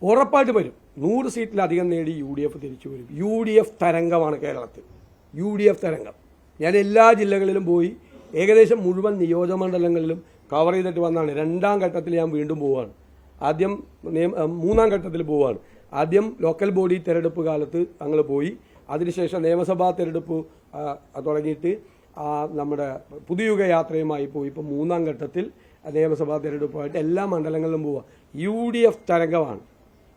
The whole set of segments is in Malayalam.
ഉറപ്പായിട്ട് വരും. 100 സീറ്റിലധികം നേടി UDF തിരിച്ചു വരും. UDF തരംഗമാണ് കേരളത്തിൽ. UDF തരംഗം. ഞാൻ എല്ലാ ജില്ലകളിലും പോയി ഏകദേശം മുഴുവൻ നിയോജകമണ്ഡലങ്ങളിലും കവർ ചെയ്തിട്ട് വന്നാണ്. 2ാം ഘട്ടത്തിൽ ഞാൻ വീണ്ടും പോവുകയാണ്. ആദ്യം 3ാം ഘട്ടത്തിൽ പോവുകയാണ്. ആദ്യം ലോക്കൽ ബോഡി തെരഞ്ഞെടുപ്പ് കാലത്ത് ഞങ്ങൾ പോയി. അതിനുശേഷം നിയമസഭാ തെരഞ്ഞെടുപ്പ് തുടങ്ങിയിട്ട് നമ്മുടെ പുതുയുഗ യാത്രയുമായി പോയി. ഇപ്പോൾ 3ാം ഘട്ടത്തിൽ നിയമസഭാ തെരഞ്ഞെടുപ്പായിട്ട് എല്ലാ മണ്ഡലങ്ങളിലും പോവുക. UDF തരംഗമാണ്.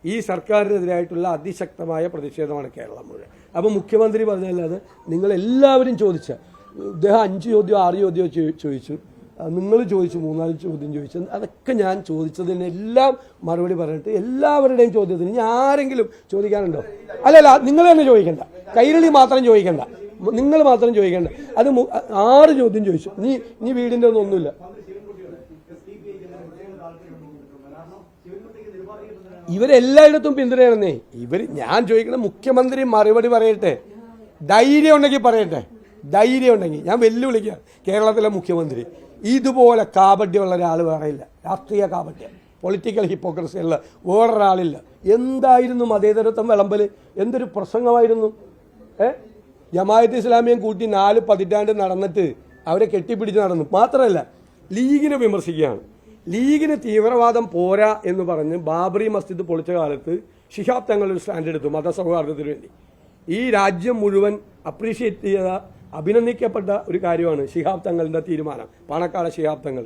ഈ സർക്കാരിനെതിരായിട്ടുള്ള അതിശക്തമായ പ്രതിഷേധമാണ് കേരളം മുഴുവൻ. അപ്പോൾ മുഖ്യമന്ത്രി പറഞ്ഞല്ലാതെ നിങ്ങളെല്ലാവരും ചോദിച്ച ഇദ്ദേഹം 5 ചോദ്യം 6 ചോദ്യം ചോദിച്ചു, നിങ്ങൾ ചോദിച്ചു 3-4 ചോദ്യം ചോദിച്ചു. അതൊക്കെ ഞാൻ ചോദിച്ചതിനെല്ലാം മറുപടി പറഞ്ഞിട്ട് എല്ലാവരുടെയും ചോദ്യത്തിന് ഇനി ആരെങ്കിലും ചോദിക്കാനുണ്ടോ? അല്ലല്ല, നിങ്ങൾ തന്നെ ചോദിക്കണ്ട, കൈരളി മാത്രം ചോദിക്കണ്ട, നിങ്ങൾ മാത്രം ചോദിക്കണ്ട. അത് 6 ചോദ്യം ചോദിച്ചു. നീ വീടിൻ്റെ ഒന്നുമില്ല. ഇവരെല്ലായിടത്തും പിന്തുണയാണെന്നേ. ഞാൻ ചോദിക്കണം, മുഖ്യമന്ത്രി മറുപടി പറയട്ടെ, ധൈര്യം ഉണ്ടെങ്കിൽ പറയട്ടെ, ധൈര്യം ഉണ്ടെങ്കിൽ. ഞാൻ വെല്ലുവിളിക്കുക കേരളത്തിലെ മുഖ്യമന്ത്രി, ഇതുപോലെ കാപട്യമുള്ള ഒരാൾ വേറെയില്ല. രാഷ്ട്രീയ കാപട്യം, പൊളിറ്റിക്കൽ ഹിപ്പോക്രസി ഉള്ള വേറൊരാളില്ല. എന്തായിരുന്നു മതേതരത്വം വിളമ്പൽ? എന്തൊരു പ്രസംഗമായിരുന്നു. ജമാഅത്ത് ഇസ്ലാമിയും കൂട്ടി 4 പതിറ്റാണ്ട് നടന്നിട്ട് അവരെ കെട്ടിപ്പിടിച്ച് നടന്നു. മാത്രമല്ല ലീഗിനെ വിമർശിക്കുകയാണ്. ലീഗിന് തീവ്രവാദം പോരാ എന്ന് പറഞ്ഞ് ബാബറി മസ്ജിദ് പൊളിച്ച കാലത്ത് ശിഹാബ് തങ്ങൾ ഒരു സ്റ്റാൻഡ് എടുത്തു മതസൗഹാർദ്ദത്തിന് വേണ്ടി. ഈ രാജ്യം മുഴുവൻ അപ്രീഷിയേറ്റ് ചെയ്ത അഭിനന്ദിക്കപ്പെട്ട ഒരു കാര്യമാണ് ശിഹാബ് തങ്ങളുടെ തീരുമാനം, പാണക്കാട് ശിഹാബ് തങ്ങൾ.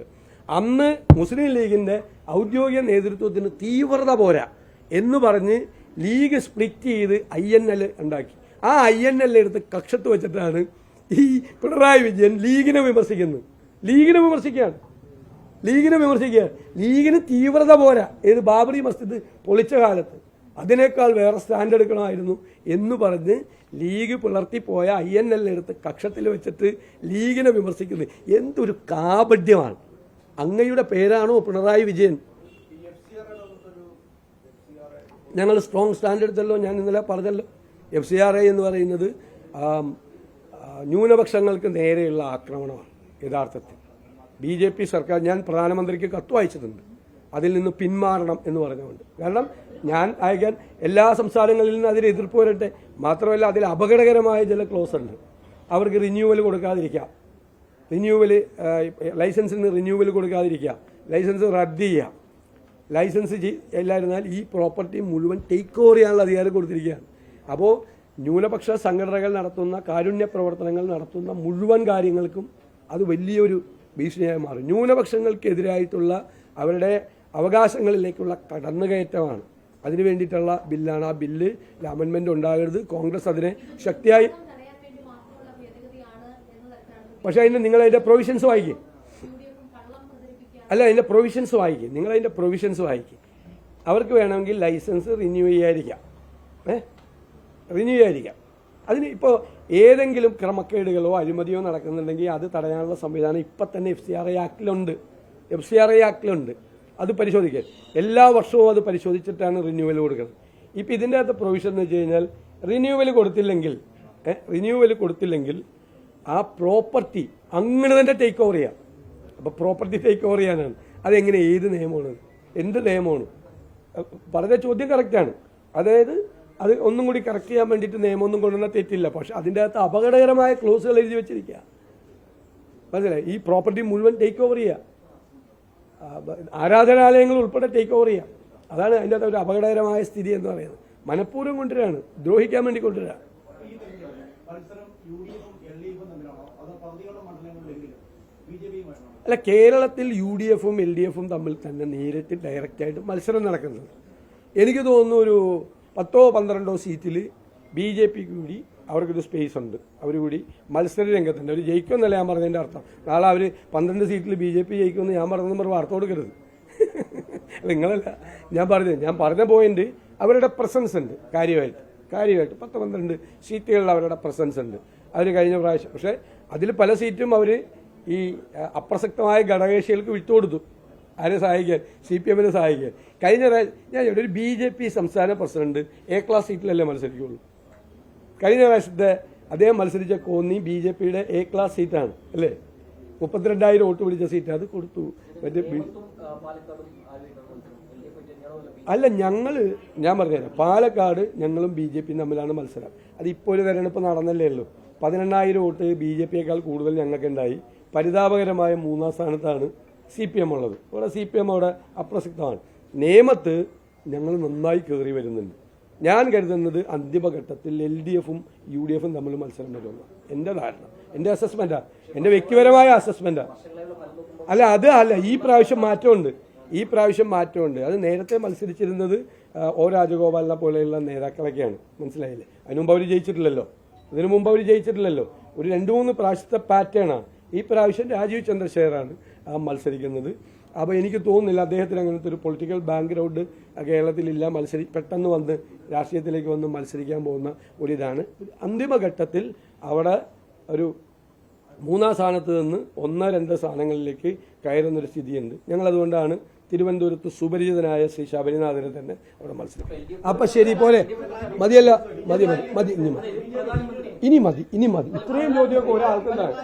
അന്ന് മുസ്ലിം ലീഗിൻ്റെ ഔദ്യോഗിക നേതൃത്വത്തിന് തീവ്രത പോരാ എന്ന് പറഞ്ഞ് ലീഗ് സ്പ്ലിറ്റ് ചെയ്ത് INL ഉണ്ടാക്കി. ആ INL എടുത്ത് കക്ഷത്ത് വെച്ചിട്ടാണ് ഈ പിണറായി വിജയൻ ലീഗിനെ വിമർശിക്കുന്നത്. ലീഗിനെ വിമർശിക്കുക. ലീഗിന് തീവ്രത പോരാ. ഏത് ബാബറി മസ്ജിദ് പൊളിച്ച കാലത്ത് അതിനേക്കാൾ വേറെ സ്റ്റാൻഡ് എടുക്കണമായിരുന്നു എന്ന് പറഞ്ഞ് ലീഗ് പുലർത്തിപ്പോയ INL എടുത്ത് കക്ഷത്തിൽ വെച്ചിട്ട് ലീഗിനെ വിമർശിക്കുന്നത് എന്തൊരു കാപട്യമാണ്. അങ്ങയുടെ പേരാണോ പിണറായി വിജയൻ? ഞങ്ങൾ സ്ട്രോങ് സ്റ്റാൻഡ് എടുത്തല്ലോ. ഞാൻ ഇന്നലെ പറഞ്ഞല്ലോ, FCRA എന്ന് പറയുന്നത് ന്യൂനപക്ഷങ്ങൾക്ക് നേരെയുള്ള ആക്രമണമാണ് യഥാർത്ഥത്തിൽ. BJP സർക്കാർ, ഞാൻ പ്രധാനമന്ത്രിക്ക് കത്ത് വായിച്ചിട്ടുണ്ട്, അതിൽ നിന്ന് പിന്മാറണം എന്ന് പറഞ്ഞുകൊണ്ട്. കാരണം ഞാൻ അയക്കാൻ എല്ലാ സംസ്ഥാനങ്ങളിൽ നിന്നും അതിന് എതിർപ്പ് വരട്ടെ. മാത്രമല്ല അതിൽ അപകടകരമായ ചില ക്ലോസ് ഉണ്ട്. അവർക്ക് റിന്യൂവൽ കൊടുക്കാതിരിക്കാം, ലൈസൻസിന് റിന്യൂവൽ കൊടുക്കാതിരിക്കുക, ലൈസൻസ് റദ്ദ് ചെയ്യുക. ലൈസൻസ് ഇല്ലായിരുന്നാൽ ഈ പ്രോപ്പർട്ടി മുഴുവൻ ടേക്ക് ഓവർ ചെയ്യാനുള്ള അധികാരം കൊടുത്തിരിക്കുകയാണ്. അപ്പോൾ ന്യൂനപക്ഷ സംഘടനകൾ നടത്തുന്ന കാരുണ്യ പ്രവർത്തനങ്ങൾ നടത്തുന്ന മുഴുവൻ കാര്യങ്ങൾക്കും അത് വലിയൊരു ഭീഷണിയായി മാറും. ന്യൂനപക്ഷങ്ങൾക്കെതിരായിട്ടുള്ള അവരുടെ അവകാശങ്ങളിലേക്കുള്ള കടന്നുകയറ്റമാണ്. അതിനു വേണ്ടിയിട്ടുള്ള ബില്ലാണ്. ആ ബില്ല് അമെൻമെന്റ് ഉണ്ടാകരുത്. കോൺഗ്രസ് അതിനെ ശക്തിയായി, പക്ഷേ നിങ്ങൾ അതിന്റെ പ്രൊവിഷൻസ് വായിക്കും. അല്ല, അതിന്റെ പ്രൊവിഷൻസ് വായിക്കും. നിങ്ങൾ അതിന്റെ പ്രൊവിഷൻസ് വായിക്കും. അവർക്ക് വേണമെങ്കിൽ ലൈസൻസ് റിന്യൂ ചെയ്യാതിരിക്കാം. അതിന് ഇപ്പോൾ ഏതെങ്കിലും ക്രമക്കേടുകളോ അഴിമതിയോ നടക്കുന്നുണ്ടെങ്കിൽ അത് തടയാനുള്ള സംവിധാനം ഇപ്പം തന്നെ FCRA ആക്ടിലുണ്ട്. അത് പരിശോധിക്കാൻ എല്ലാ വർഷവും അത് പരിശോധിച്ചിട്ടാണ് റിന്യൂവൽ കൊടുക്കുന്നത്. ഇപ്പം ഇതിൻ്റെ അകത്ത് പ്രൊവിഷൻ എന്ന് വെച്ച് കഴിഞ്ഞാൽ റിന്യൂവൽ കൊടുത്തില്ലെങ്കിൽ ആ പ്രോപ്പർട്ടി അങ്ങനെ തന്നെ ടേക്ക് ഓവർ ചെയ്യാം. അപ്പോൾ പ്രോപ്പർട്ടി ടേക്ക് ഓവർ ചെയ്യാനാണ്. അതെങ്ങനെ, ഏത് നിയമമാണ്, എന്ത് നിയമമാണ്? പറഞ്ഞ ചോദ്യം കറക്റ്റാണ്. അതായത് അത് ഒന്നും കൂടി കറക്റ്റ് ചെയ്യാൻ വേണ്ടിയിട്ട് നിയമമൊന്നും കൊണ്ടുവന്ന തെറ്റില്ല. പക്ഷെ അതിൻ്റെ അകത്ത് അപകടകരമായ ക്ലോസുകൾ എഴുതി വെച്ചിരിക്കുക. മനസ്സിലായി? ഈ പ്രോപ്പർട്ടി മുഴുവൻ ടേക്ക് ഓവർ ചെയ്യുക, ആരാധനാലയങ്ങൾ ഉൾപ്പെടെ ടേക്ക് ഓവർ ചെയ്യുക. അതാണ് അതിൻ്റെ അകത്ത് ഒരു അപകടകരമായ സ്ഥിതി എന്ന് പറയുന്നത്. മനഃപൂർവ്വം കൊണ്ടുവരികയാണ്, ദ്രോഹിക്കാൻ വേണ്ടി കൊണ്ടുവരിക. അല്ല, കേരളത്തിൽ UDFും LDFും തമ്മിൽ തന്നെ നേരിട്ട് ഡയറക്റ്റായിട്ട് മത്സരം നടക്കുന്നത്. എനിക്ക് തോന്നുന്നു ഒരു 10-12 സീറ്റിൽ BJP കൂടി അവർക്കൊരു സ്പേസ് ഉണ്ട്. അവർ കൂടി മത്സര രംഗത്തുണ്ട്. അവർ ജയിക്കുമെന്നല്ല ഞാൻ പറഞ്ഞതിൻ്റെ അർത്ഥം. നാളെ അവർ 12 സീറ്റിൽ BJP ജയിക്കുമെന്ന് ഞാൻ പറഞ്ഞെന്ന് വാർത്ത കൊടുക്കരുത്. നിങ്ങളല്ല, ഞാൻ പറഞ്ഞ പോയിന്റ് അവരുടെ പ്രസൻസ് ഉണ്ട്. കാര്യമായിട്ട് 10-12 സീറ്റുകളിൽ അവരുടെ പ്രസൻസ് ഉണ്ട്. അവർ കഴിഞ്ഞ പ്രാവശ്യം, പക്ഷേ അതിൽ പല സീറ്റും അവർ ഈ അപ്രസക്തമായ ഘടകകക്ഷികൾക്ക് വിട്ടുകൊടുത്തു. ആരെ സഹായിക്കാൻ? CPMനെ സഹായിക്കാൻ. കഴിഞ്ഞ ഞാൻ ഒരു BJP സംസ്ഥാന പ്രസിഡന്റ് A ക്ലാസ് സീറ്റിലല്ലേ മത്സരിക്കുള്ളൂ. കഴിഞ്ഞ പ്രാവശ്യത്തെ അദ്ദേഹം മത്സരിച്ച കോന്നി BJPയുടെ A ക്ലാസ് സീറ്റാണ് അല്ലേ? 32,000 വോട്ട് പിടിച്ച സീറ്റ്. അത് കൊടുത്തു. മറ്റേ അല്ല ഞാൻ പറഞ്ഞുതരാം, പാലക്കാട് ഞങ്ങളും BJP തമ്മിലാണ് മത്സരം. അത് ഇപ്പോൾ ഒരു തെരഞ്ഞെടുപ്പ് നടന്നല്ലേ ഉള്ളൂ. 18,000 വോട്ട് BJPയേക്കാൾ കൂടുതൽ ഞങ്ങൾക്കുണ്ടായി. പരിതാപകരമായ 3ാം സ്ഥാനത്താണ് CPM ഉള്ളത്. അവിടെ CPM അവിടെ അപ്രസക്തമാണ്. നിയമത്ത് ഞങ്ങൾ നന്നായി കയറി വരുന്നുണ്ട്. ഞാൻ കരുതുന്നത് അന്തിമഘട്ടത്തിൽ LDFും UDFും തമ്മിൽ മത്സരം വരുമെന്ന് എൻ്റെ ധാരണ, എൻ്റെ അസസ്മെൻറ്റാണ്, എൻ്റെ വ്യക്തിപരമായ അസസ്മെൻറ്റാണ്. അല്ല ഈ പ്രാവശ്യം മാറ്റമുണ്ട്. അത് നേരത്തെ മത്സരിച്ചിരുന്നത് O രാജഗോപാലിനെ പോലെയുള്ള നേതാക്കളൊക്കെയാണ്, മനസ്സിലായില്ലേ? ഇതിനു മുമ്പ് അവർ ജയിച്ചിട്ടില്ലല്ലോ. ഒരു 2-3 പ്രാവശ്യത്തെ പാറ്റേണാണ്. ഈ പ്രാവശ്യം രാജീവ് ചന്ദ്രശേഖറാണ് മത്സരിക്കുന്നത്. അപ്പോൾ എനിക്ക് തോന്നുന്നില്ല അദ്ദേഹത്തിന് അങ്ങനത്തെ ഒരു പൊളിറ്റിക്കൽ ബാക്ക്ഗ്രൗണ്ട് കേരളത്തിലില്ല. പെട്ടെന്ന് വന്ന് രാഷ്ട്രീയത്തിലേക്ക് വന്ന് മത്സരിക്കാൻ പോകുന്ന ഒരിതാണ്. അന്തിമഘട്ടത്തിൽ അവിടെ ഒരു 3ാം സ്ഥാനത്ത് നിന്ന് 1-2 സ്ഥാനങ്ങളിലേക്ക് കയറുന്നൊരു സ്ഥിതിയുണ്ട്. ഞങ്ങളതുകൊണ്ടാണ് തിരുവനന്തപുരത്ത് സുപരിചിതനായ ശ്രീ ശബരിനാഥനെ തന്നെ അവിടെ മത്സരിക്കും. അപ്പം ശരി പോലെ മതിയല്ല, ഇനി മതി. ഇത്രയും ചോദ്യമൊക്കെ ഒരാൾക്കുണ്ടാകും.